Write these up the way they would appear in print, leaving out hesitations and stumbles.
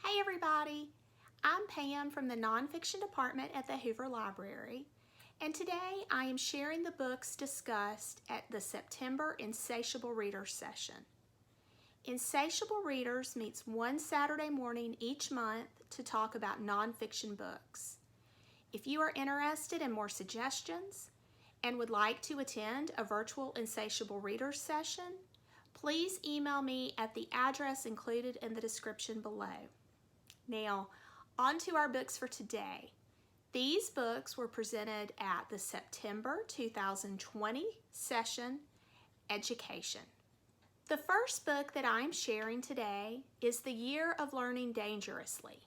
Hey everybody, I'm Pam from the Nonfiction Department at the Hoover Library, and today I am sharing the books discussed at the September Insatiable Readers session. Insatiable Readers meets one Saturday morning each month to talk about nonfiction books. If you are interested in more suggestions and would like to attend a virtual Insatiable Readers session, please email me at the address included in the description below. Now, on to our books for today. These books were presented at the September 2020 session, Education. The first book that I'm sharing today is The Year of Learning Dangerously.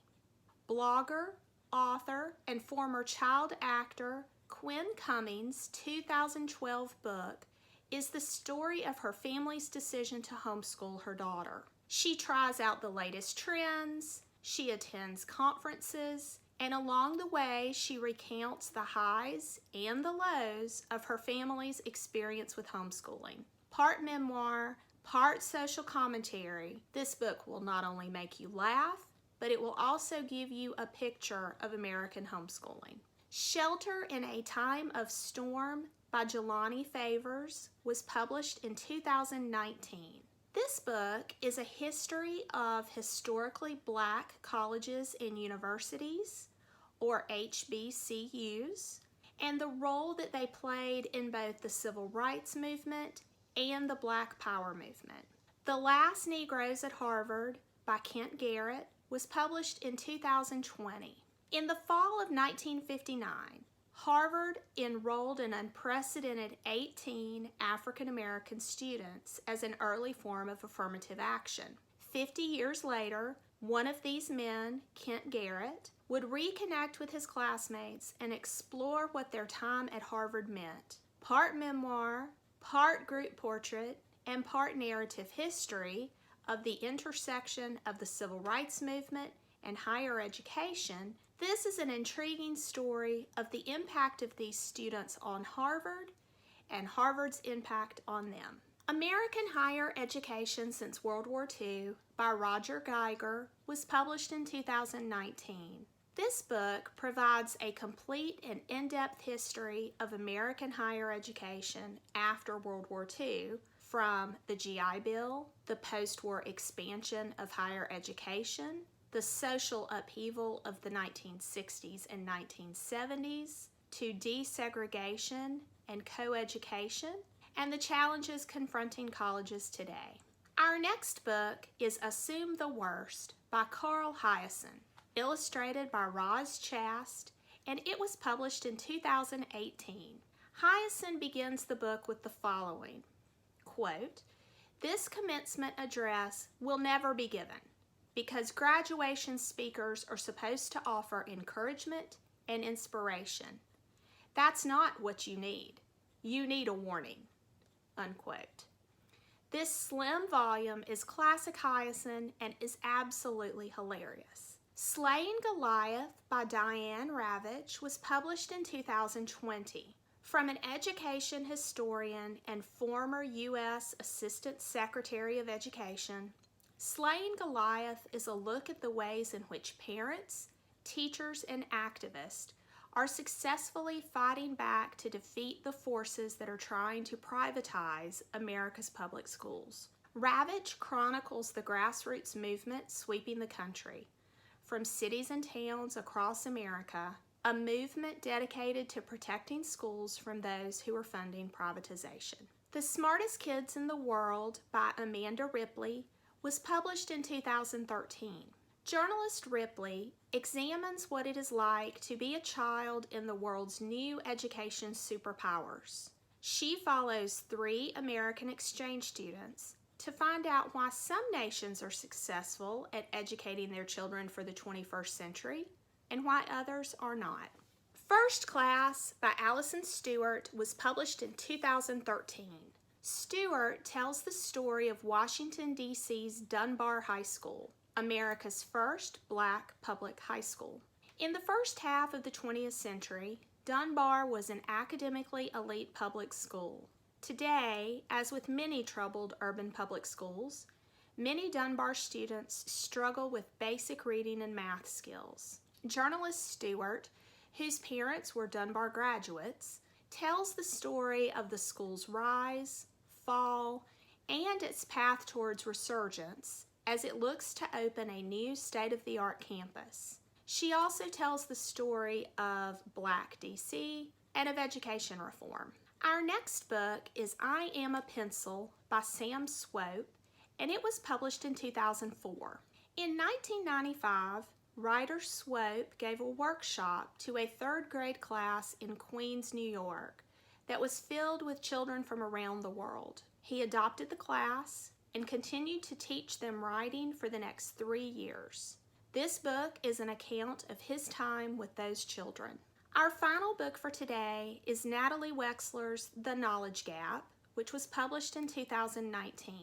Blogger, author, and former child actor Quinn Cummings' 2012 book is the story of her family's decision to homeschool her daughter. She tries out the latest trends, she attends conferences, and along the way she recounts the highs and the lows of her family's experience with homeschooling. Part memoir, part social commentary, this book will not only make you laugh, but it will also give you a picture of American homeschooling. Shelter in a Time of Storm by Jelani Favors was published in 2019. This book is a history of historically black colleges and universities, or HBCUs, and the role that they played in both the civil rights movement and the Black Power movement. The Last Negroes at Harvard by Kent Garrett was published in 2020. In the fall of 1959, Harvard enrolled an unprecedented 18 African American students as an early form of affirmative action. 50 years later, one of these men, Kent Garrett, would reconnect with his classmates and explore what their time at Harvard meant. Part memoir, part group portrait, and part narrative history of the intersection of the civil rights movement and higher education, this is an intriguing story of the impact of these students on Harvard and Harvard's impact on them. American Higher Education Since World War II by Roger Geiger was published in 2019. This book provides a complete and in-depth history of American higher education after World War II, from the GI Bill, the post-war expansion of higher education, the social upheaval of the 1960s and 1970s, to desegregation and co-education, and the challenges confronting colleges today. Our next book is Assume the Worst by Carl Hiaasen, illustrated by Roz Chast, and it was published in 2018. Hiaasen begins the book with the following, quote, "This commencement address will never be given, because graduation speakers are supposed to offer encouragement and inspiration. That's not what you need. You need a warning," unquote. This slim volume is classic Hiaasen and is absolutely hilarious. Slaying Goliath by Diane Ravitch was published in 2020. From an education historian and former U.S. Assistant Secretary of Education, Slaying Goliath is a look at the ways in which parents, teachers, and activists are successfully fighting back to defeat the forces that are trying to privatize America's public schools. Ravitch chronicles the grassroots movement sweeping the country, from cities and towns across America, a movement dedicated to protecting schools from those who are funding privatization. The Smartest Kids in the World by Amanda Ripley was published in 2013. Journalist Ripley examines what it is like to be a child in the world's new education superpowers. She follows 3 American exchange students to find out why some nations are successful at educating their children for the 21st century and why others are not. First Class by Allison Stewart was published in 2013. Stewart tells the story of Washington, D.C.'s Dunbar High School, America's first black public high school. In the first half of the 20th century, Dunbar was an academically elite public school. Today, as with many troubled urban public schools, Many Dunbar students struggle with basic reading and math skills. Journalist Stewart, whose parents were Dunbar graduates, tells the story of the school's rise, fall, and its path towards resurgence as it looks to open a new state-of-the-art campus. She also tells the story of Black DC and of education reform. Our next book is I Am a Pencil by Sam Swope, and it was published in 2004. In 1995, writer Swope gave a workshop to a third grade class in Queens, New York that was filled with children from around the world. He adopted the class and continued to teach them writing for the next 3 years. This book is an account of his time with those children. Our final book for today is Natalie Wexler's The Knowledge Gap, which was published in 2019.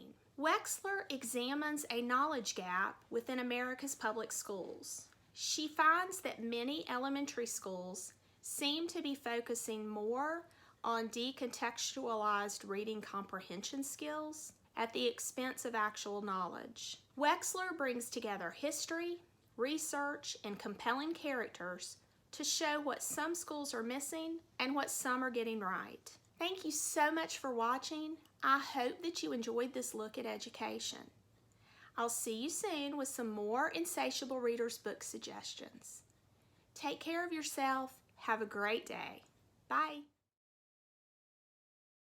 Wexler examines a knowledge gap within America's public schools. She finds that many elementary schools seem to be focusing more on decontextualized reading comprehension skills at the expense of actual knowledge. Wexler brings together history, research, and compelling characters to show what some schools are missing and what some are getting right. Thank you so much for watching. I hope that you enjoyed this look at education. I'll see you soon with some more Insatiable Readers book suggestions. Take care of yourself. Have a great day. Bye.